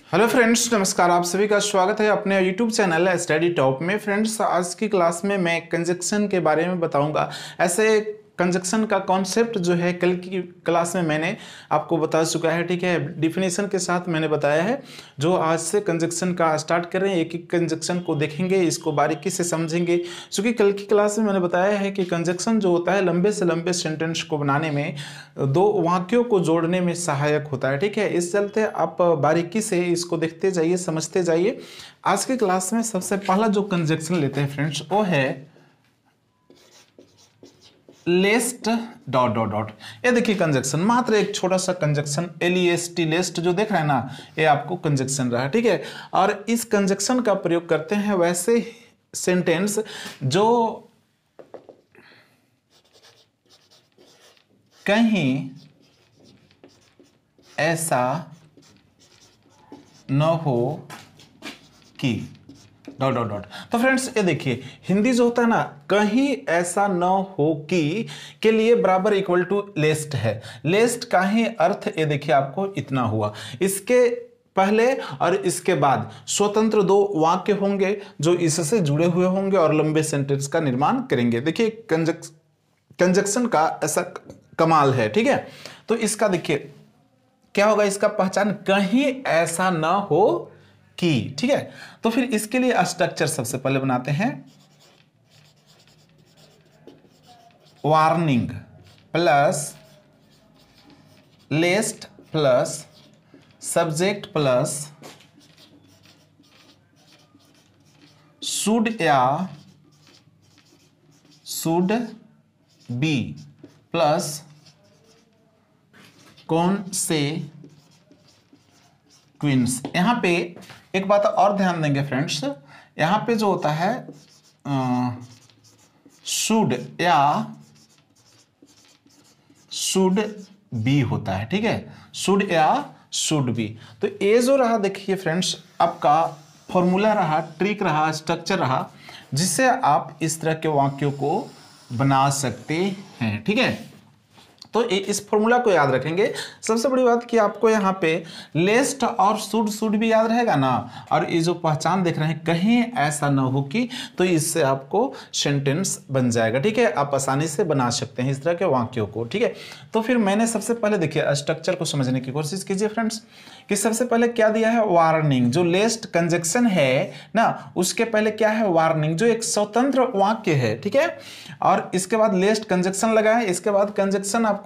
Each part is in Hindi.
हेलो फ्रेंड्स, नमस्कार। आप सभी का स्वागत है अपने यूट्यूब चैनल स्टडी टॉप में। फ्रेंड्स, आज की क्लास में मैं कंजक्शन के बारे में बताऊंगा। ऐसे कंजक्शन का कॉन्सेप्ट जो है कल की क्लास में मैंने आपको बता चुका है, ठीक है। डिफिनेशन के साथ मैंने बताया है। जो आज से कंजक्शन का स्टार्ट कर रहे हैं, एक एक कंजक्शन को देखेंगे, इसको बारीकी से समझेंगे। क्योंकि कल की क्लास में मैंने बताया है कि कंजक्शन जो होता है लंबे से लंबे सेंटेंस को बनाने में, दो वाक्यों को जोड़ने में सहायक होता है, ठीक है। इस चलते आप बारीकी से इसको देखते जाइए, समझते जाइए। आज की क्लास में सबसे पहला जो कंजक्शन लेते हैं फ्रेंड्स, वो है लेस्ट डॉट डॉट डॉट। ये देखिए कंजक्शन, मात्र एक छोटा सा कंजक्शन LEST, लेस्ट जो देख रहे हैं ना, ये आपको कंजक्शन रहा, ठीक है। और इस कंजक्शन का प्रयोग करते हैं वैसे सेंटेंस जो कहीं ऐसा न हो कि डॉट डॉट डॉट। तो फ्रेंड्स, ये देखिए हिंदी जो होता है ना, कहीं ऐसा न हो कि के लिए बराबर इक्वल टू लेस्ट है। लेस्ट का ही अर्थ ये देखिए आपको इतना हुआ। इसके पहले और इसके बाद स्वतंत्र दो वाक्य होंगे जो इससे जुड़े हुए होंगे और लंबे सेंटेंस का निर्माण करेंगे। देखिए कंजक्शन का ऐसा कमाल है, ठीक है। तो इसका देखिए क्या होगा, इसका पहचान कहीं ऐसा ना हो कि, ठीक है। तो फिर इसके लिए स्ट्रक्चर सबसे पहले बनाते हैं। Warning plus lest plus subject plus should या शुड बी प्लस कौन से क्वींस। यहां पे एक बात और ध्यान देंगे फ्रेंड्स, यहां पे जो होता है शुड या शुड बी होता है, ठीक है। शुड या शुड बी। तो ये जो रहा देखिए फ्रेंड्स, आपका फॉर्मूला रहा, ट्रिक रहा, स्ट्रक्चर रहा, जिससे आप इस तरह के वाक्यों को बना सकते हैं, ठीक है। तो इस फॉर्मूला को याद रखेंगे। सबसे बड़ी बात कि आपको यहाँ पे लेस्ट और शुड भी याद रहेगा ना, और ये जो पहचान देख रहे हैं कहीं ऐसा ना हो कि, तो इससे आपको सेंटेंस बन जाएगा, ठीक है। आप आसानी से बना सकते हैं इस तरह के वाक्यों को, ठीक है। तो फिर मैंने सबसे पहले देखिए स्ट्रक्चर को समझने की कोशिश कीजिए फ्रेंड्स, कि सबसे पहले क्या दिया है, वार्निंग। जो लेस्ट कंजक्शन है ना, उसके पहले क्या है, वार्निंग, जो एक स्वतंत्र वाक्य है, ठीक है। और इसके बाद लेस्ट कंजक्शन लगा है, इसके बाद कंजक्शन आपको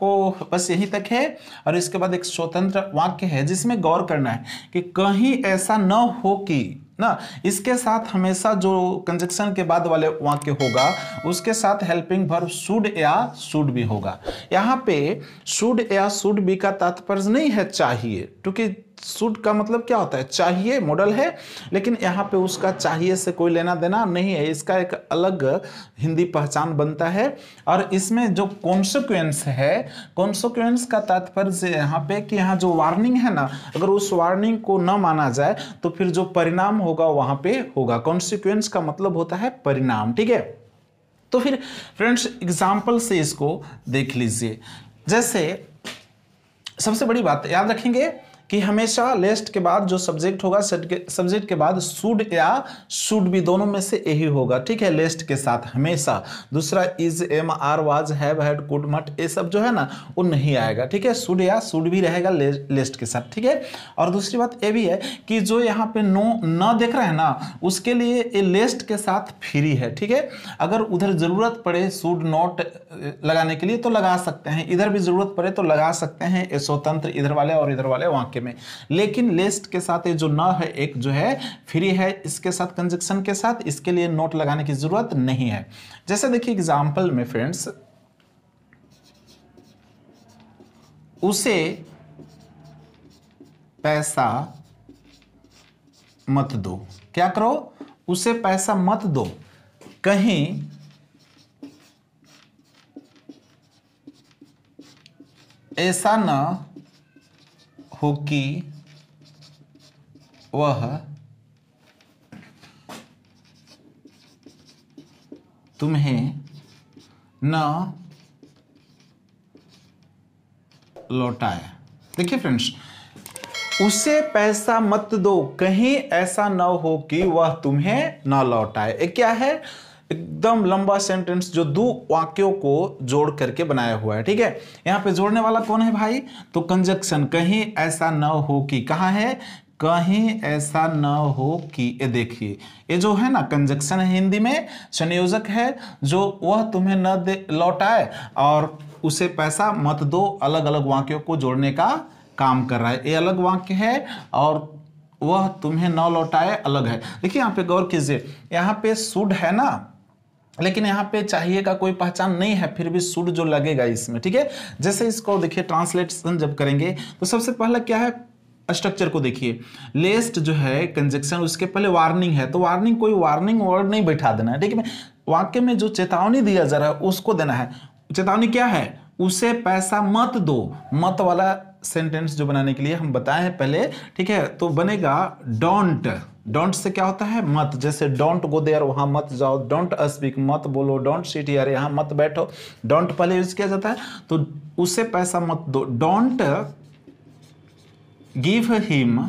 बस यहीं तक है, और इसके बाद एक स्वतंत्र वाक्य है जिसमें गौर करना है कि कहीं ऐसा न हो कि ना, इसके साथ हमेशा जो कंजक्शन के बाद वाले वाक्य होगा उसके साथ हेल्पिंग वर्ब शुड या शुड भी होगा। यहाँ पे शुड या शुड भी का तात्पर्य नहीं है चाहिए, क्योंकि शुड का मतलब क्या होता है, चाहिए मॉडल है, लेकिन यहाँ पे उसका चाहिए से कोई लेना देना नहीं है। इसका एक अलग हिंदी पहचान बनता है। और इसमें जो कॉन्सिक्वेंस है, कॉन्सिक्वेंस का तात्पर्य यहाँ पे कि यहाँ जो वार्निंग है ना, अगर उस वार्निंग को न माना जाए तो फिर जो परिणाम होगा वहां पे होगा। कॉन्सिक्वेंस का मतलब होता है परिणाम, ठीक है। तो फिर फ्रेंड्स एग्जाम्पल से इसको देख लीजिए। जैसे सबसे बड़ी बात याद रखेंगे कि हमेशा लेस्ट के बाद जो सब्जेक्ट होगा, सब्जेक्ट के बाद शुड या शुड भी, दोनों में से यही होगा, ठीक है, लेस्ट के साथ हमेशा। दूसरा is, am, are, was, have, had, could, must, ये सब जो है ना वो नहीं आएगा, ठीक है। शुड या शुड भी रहेगा लेस्ट के साथ, ठीक है। और दूसरी बात ये भी है कि जो यहाँ पे नो न देख रहे हैं ना, उसके लिए ये लेस्ट के साथ फ्री है, ठीक है। अगर उधर जरूरत पड़े शुड नॉट लगाने के लिए तो लगा सकते हैं, इधर भी जरूरत पड़े तो लगा सकते हैं, ये स्वतंत्र इधर वाले और इधर वाले वाक्य में। लेकिन लिस्ट के साथ ये जो न है, एक जो है फ्री है, इसके साथ कंजक्शन के साथ, इसके लिए नोट लगाने की जरूरत नहीं है। जैसे देखिए एग्जांपल में फ्रेंड्स, उसे पैसा मत दो। क्या करो, उसे पैसा मत दो, कहीं ऐसा न हो कि वह तुम्हें न लौटाए। देखिए फ्रेंड्स, उसे पैसा मत दो, कहीं ऐसा न हो कि वह तुम्हें न लौटाए। एक क्या है, एकदम लंबा सेंटेंस जो दो वाक्यों को जोड़ करके बनाया हुआ है। ठीक है, यहाँ पे जोड़ने वाला कौन है भाई, तो कंजक्शन, कहीं ऐसा न हो कि, कहाँ है, कहीं ऐसा न हो कि। ये देखिए, ये जो है ना कंजक्शन है, हिंदी में संयोजक है, जो वह तुम्हें न दे लौटाए और उसे पैसा मत दो, अलग अलग वाक्यों को जोड़ने का काम कर रहा है। ये अलग वाक्य है और वह तुम्हें न लौटाए अलग है। देखिए यहाँ पे गौर कीजिए, यहाँ पे शुड है ना, लेकिन यहाँ पे चाहिए का कोई पहचान नहीं है, फिर भी शुड जो लगेगा इसमें। ठीक है, जैसे इसको देखिए ट्रांसलेशन जब करेंगे तो सबसे पहले क्या है, स्ट्रक्चर को देखिए। लेस्ट जो है कंजक्शन, उसके पहले वार्निंग है, तो वार्निंग कोई वार्निंग वर्ड नहीं बैठा देना है। ठीक है, वाक्य में जो चेतावनी दिया जा रहा है उसको देना है। चेतावनी क्या है, उसे पैसा मत दो। मत वाला सेंटेंस जो बनाने के लिए हम बताए हैं पहले। ठीक है, तो बनेगा डोंट। डोंट से क्या होता है, मत। जैसे डोंट गो देयर, वहां मत जाओ। डोंट स्पीक, मत बोलो। डोंट सिट हियर, यहां मत बैठो। डोंट पहले यूज किया जाता है, तो उसे पैसा मत दो। डोंट गिव हिम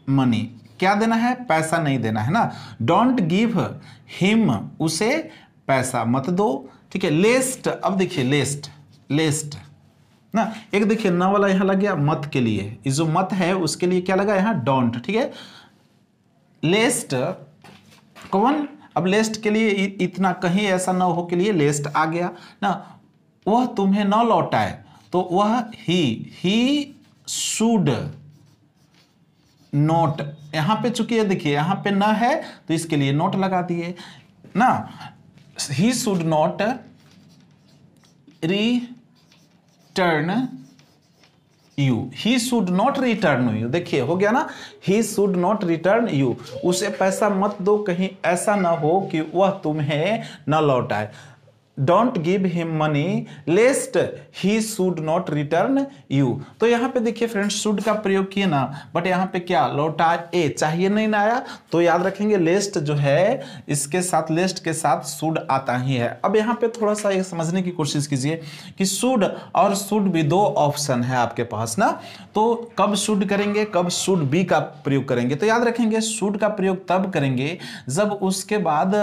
मनी, क्या देना है, पैसा नहीं देना है ना। डोंट गिव हिम, उसे पैसा मत दो। ठीक है, लेस्ट, अब देखिए लेस्ट, लेस्ट ना, एक देखिए ना वाला यहां लग गया मत के लिए, ये जो मत है उसके लिए क्या लगा यहां, डोंट। ठीक है, लेस्ट कौन, अब लेस्ट के लिए इतना, कहीं ऐसा ना हो के लिए लेस्ट आ गया ना। वह तुम्हें न लौटाए, तो वह ही शुड नोट, यहां पे चूंकि देखिए यहां पे न है तो इसके लिए नोट लगा दिए ना। ही should not return you, he should not return you. देखिए हो गया ना, ही शुड नॉट रिटर्न यू, उसे पैसा मत दो, कहीं ऐसा ना हो कि वह तुम्हें न लौटाए। Don't give him money lest he should not return you. तो यहां पे देखिए फ्रेंड्स, शुड का प्रयोग किए ना, बट यहां पे क्या लौटा ए चाहिए नहीं ना आया, तो याद रखेंगे लेस्ट जो है इसके साथ, लेस्ट के साथ शुड आता ही है। अब यहां पे थोड़ा सा ये समझने की कोशिश कीजिए कि शुड और शुड भी दो ऑप्शन है आपके पास ना, तो कब शुड करेंगे, कब शुड बी का प्रयोग करेंगे। तो याद रखेंगे शुड का प्रयोग तब करेंगे जब उसके बाद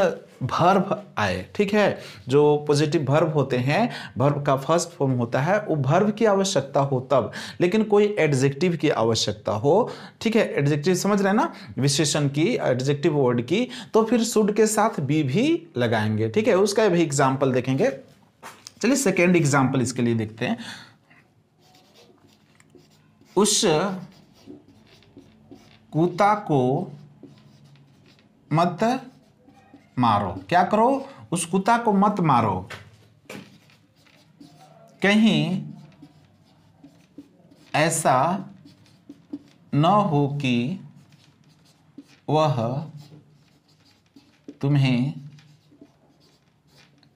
वर्ब आए। ठीक है, जो पॉजिटिव वर्ब होते हैं, वर्ब का फर्स्ट फॉर्म होता है, वो वर्ब की आवश्यकता हो तब, लेकिन कोई एडजेक्टिव की आवश्यकता हो। ठीक है, एडजेक्टिव समझ रहे हैं ना, विशेषण की, एडजेक्टिव वर्ड की, तो फिर शुड के साथ बी भी लगाएंगे। ठीक है, उसका भी एग्जाम्पल देखेंगे। चलिए सेकेंड एग्जाम्पल इसके लिए देखते हैं। उस कुत्ता को मत मारो, क्या करो, उस कुत्ता को मत मारो, कहीं ऐसा न हो कि वह तुम्हें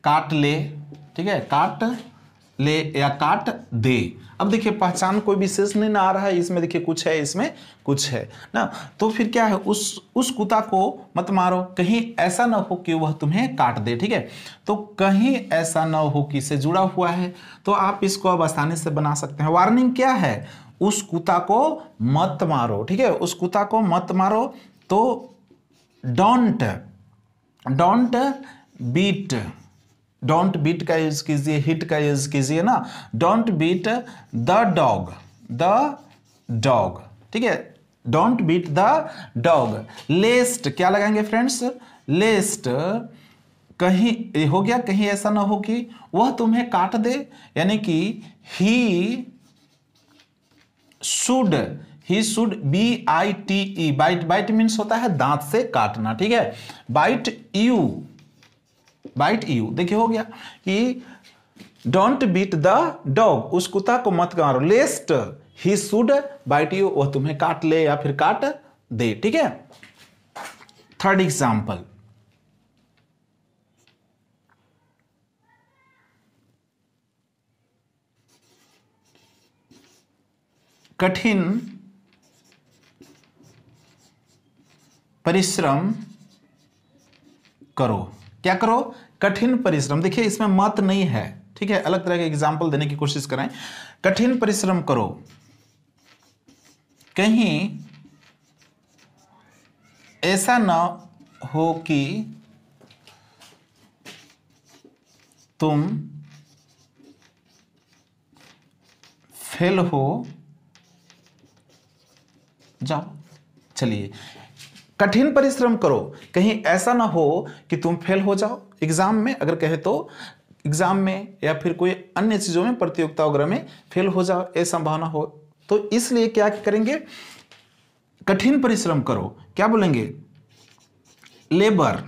काट ले। ठीक है, काट ले या काट दे। अब देखिए पहचान कोई विशेष नहीं ना आ रहा है इसमें, देखिए कुछ है, इसमें कुछ है ना, तो फिर क्या है, उस कुत्ता को मत मारो, कहीं ऐसा ना हो कि वह तुम्हें काट दे। ठीक है, तो कहीं ऐसा ना हो कि से जुड़ा हुआ है, तो आप इसको अब आसानी से बना सकते हैं। वार्निंग क्या है, उस कुत्ता को मत मारो। ठीक है, उस कुत्ता को मत मारो, तो डोंट बीट, डोंट बीट का यूज कीजिए, हिट का यूज कीजिए ना। Don't beat the dog. ठीक है, don't beat the dog. Lest क्या लगाएंगे फ्रेंड्स, लेस्ट कहीं हो गया, कहीं ऐसा ना हो कि वह तुम्हें काट दे, यानी कि he should BITE, bite means होता है दांत से काटना। ठीक है, बाइट यू, देखिए हो गया कि डोंट बीट द डॉग, उस कुत्ता को मत मारो, लेस्ट ही शुड बाइट यू, वह तुम्हें काट ले या फिर काट दे। ठीक है, थर्ड एग्जाम्पल, कठिन परिश्रम करो। क्या करो? कठिन परिश्रम। देखिए इसमें मत नहीं है, ठीक है, अलग तरह के एग्जाम्पल देने की कोशिश करें। कठिन परिश्रम करो, कहीं ऐसा ना हो कि तुम फेल हो जाओ। चलिए, कठिन परिश्रम करो, कहीं ऐसा ना हो कि तुम फेल हो जाओ एग्जाम में, अगर कहे तो एग्जाम में या फिर कोई अन्य चीजों में, प्रतियोगिता वगैरह में फेल हो जाओ, ऐसा संभावना हो। तो इसलिए क्या करेंगे? कठिन परिश्रम करो। क्या बोलेंगे? लेबर।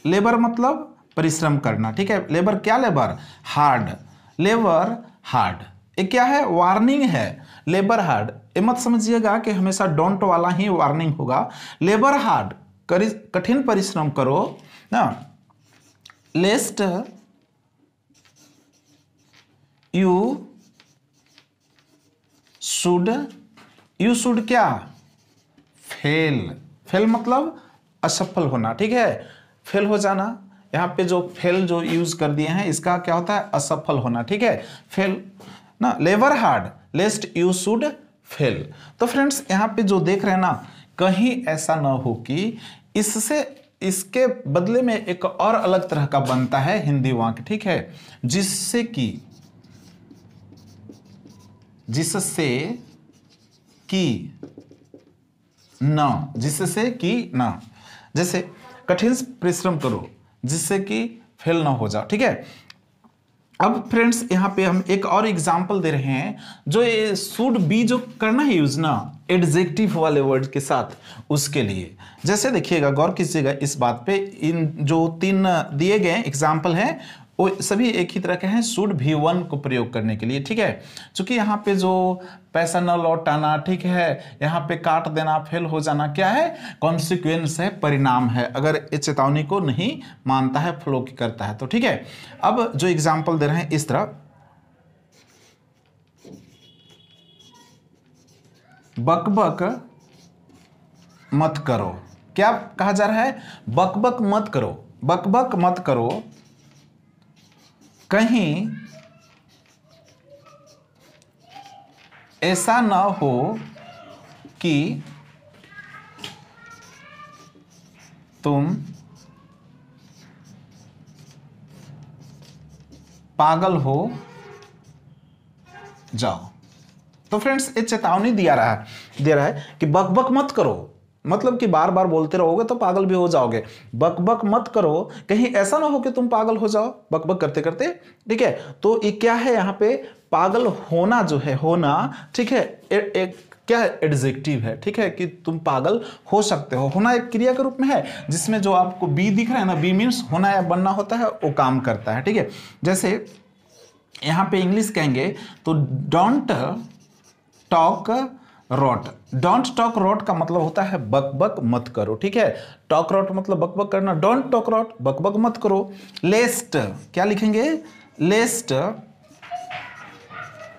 लेबर मतलब परिश्रम करना, ठीक है। लेबर क्या? Labour hard. लेबर हार्ड ये क्या है? वार्निंग है। लेबर हार्ड ये मत समझिएगा कि हमेशा डोंट वाला ही वार्निंग होगा। लेबर हार्ड कठिन परिश्रम करो ना, लेस्ट यू शुड क्या? फेल। फेल मतलब असफल होना, ठीक है, फेल हो जाना। यहाँ पे जो फेल जो यूज कर दिए हैं इसका क्या होता है? असफल होना, ठीक है, फेल ना। Labour hard लेस्ट you should fail. तो फ्रेंड्स यहाँ पे जो देख रहे हैं ना, कहीं ऐसा ना हो कि इससे, इसके बदले में एक और अलग तरह का बनता है हिंदी वाक्य, ठीक है, जिससे कि ना, जिससे कि ना, जैसे कठिन परिश्रम करो जिससे कि फेल ना हो जाओ, ठीक है। अब फ्रेंड्स यहाँ पे हम एक और एग्जांपल दे रहे हैं, जो ये शुड बी जो करना है यूज ना एडजेक्टिव वाले वर्ड के साथ, उसके लिए। जैसे देखिएगा, गौर कीजिएगा इस बात पे, इन जो 3 दिए गए एग्जांपल हैं वो सभी एक ही तरह के हैं, शुड भी वन को प्रयोग करने के लिए, ठीक है। क्योंकि यहाँ पे जो पैसा न लौटाना, ठीक है, यहाँ पे काट देना, फेल हो जाना, क्या है? कॉन्सिक्वेंस है, परिणाम है, अगर इस चेतावनी को नहीं मानता है, फ्लो करता है तो, ठीक है। अब जो एग्जाम्पल दे रहे हैं इस तरह, बक बक मत करो। क्या कहा जा रहा है? बक बक मत करो। बक बक मत करो, कहीं ऐसा ना हो कि तुम पागल हो जाओ। तो फ्रेंड्स ये चेतावनी दे रहा है कि बक बक मत करो, मतलब कि बार बार बोलते रहोगे तो पागल भी हो जाओगे। बक बक मत करो, कहीं ऐसा ना हो कि तुम पागल हो जाओ बक बक करते करते, ठीक है। तो ये क्या है? यहाँ पे पागल होना जो है, होना, ठीक है, एक क्या है? एडजेक्टिव है, ठीक है, कि तुम पागल हो सकते हो। होना एक क्रिया के रूप में है, जिसमें जो आपको बी दिख रहा है ना, बी मीन्स होना या बनना होता है, वो काम करता है, ठीक है। जैसे यहाँ पे इंग्लिश कहेंगे तो don't talk rot. Don't talk rot का मतलब होता है बक बक मत करो, ठीक है। टॉक रॉट मतलब बक बक करना, डोंट टॉक रॉट बक बक मत करो। लेस्ट क्या लिखेंगे? लेस्ट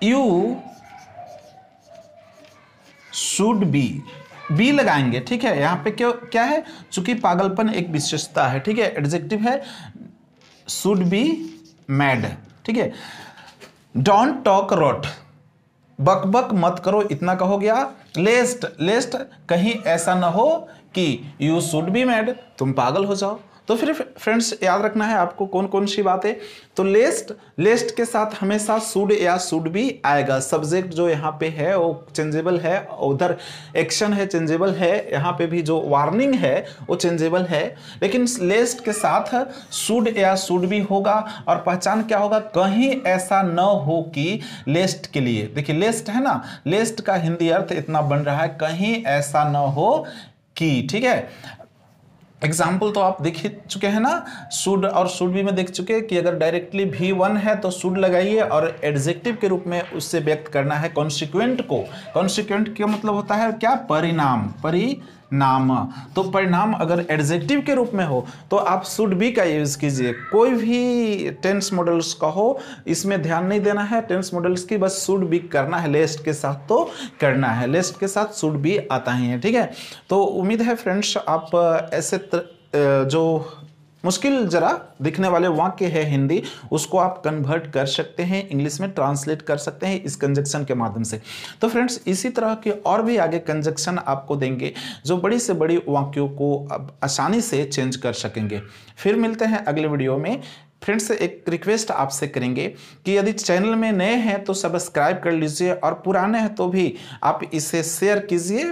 यू शुड बी लगाएंगे, ठीक है। यहां पे क्यों क्या है? चूंकि पागलपन एक विशेषता है, ठीक है, एडजेक्टिव है, शुड बी मैड, ठीक है। डोंट टॉक रॉट बक बक मत करो, इतना का हो गया। लेस्ट कहीं ऐसा ना हो कि यू शुड बी मैड, तुम पागल हो जाओ। तो फिर फ्रेंड्स याद रखना है आपको कौन कौन सी बातें। तो लेस्ट के साथ हमेशा शुड या शुड बी आएगा। सब्जेक्ट जो यहाँ पे है वो चेंजेबल है, उधर एक्शन है चेंजेबल है, यहाँ पे भी जो वार्निंग है वो चेंजेबल है, लेकिन लेस्ट के साथ शुड या शुड बी होगा। और पहचान क्या होगा? कहीं ऐसा न हो कि, लेस्ट के लिए देखिए लेस्ट है ना, लेस्ट का हिंदी अर्थ इतना बन रहा है, कहीं ऐसा न हो कि, ठीक है। एग्जाम्पल तो आप देख चुके हैं ना, शुड और शुड बी में देख चुके कि अगर डायरेक्टली भी वन है तो शुड लगाइए, और एडजेक्टिव के रूप में उससे व्यक्त करना है कॉन्सिक्वेंट को। कॉन्सिक्वेंट का मतलब होता है क्या? परिणाम, नाम। तो परिणाम अगर एडजेक्टिव के रूप में हो तो आप शुड बी का यूज कीजिए। कोई भी टेंस मॉडल्स का हो इसमें ध्यान नहीं देना है, टेंस मॉडल्स की बस शुड बी करना है, लेस्ट के साथ तो करना है, लेस्ट के साथ शुड बी आता ही है, ठीक है। तो उम्मीद है फ्रेंड्स आप ऐसे जो मुश्किल जरा दिखने वाले वाक्य है हिंदी, उसको आप कन्वर्ट कर सकते हैं, इंग्लिश में ट्रांसलेट कर सकते हैं इस कंजक्शन के माध्यम से। तो फ्रेंड्स इसी तरह के और भी आगे कंजक्शन आपको देंगे जो बड़ी से बड़ी वाक्यों को अब आसानी से चेंज कर सकेंगे। फिर मिलते हैं अगले वीडियो में। फ्रेंड्स एक रिक्वेस्ट आपसे करेंगे कि यदि चैनल में नए हैं तो सब्सक्राइब कर लीजिए और पुराने हैं तो भी आप इसे शेयर कीजिए।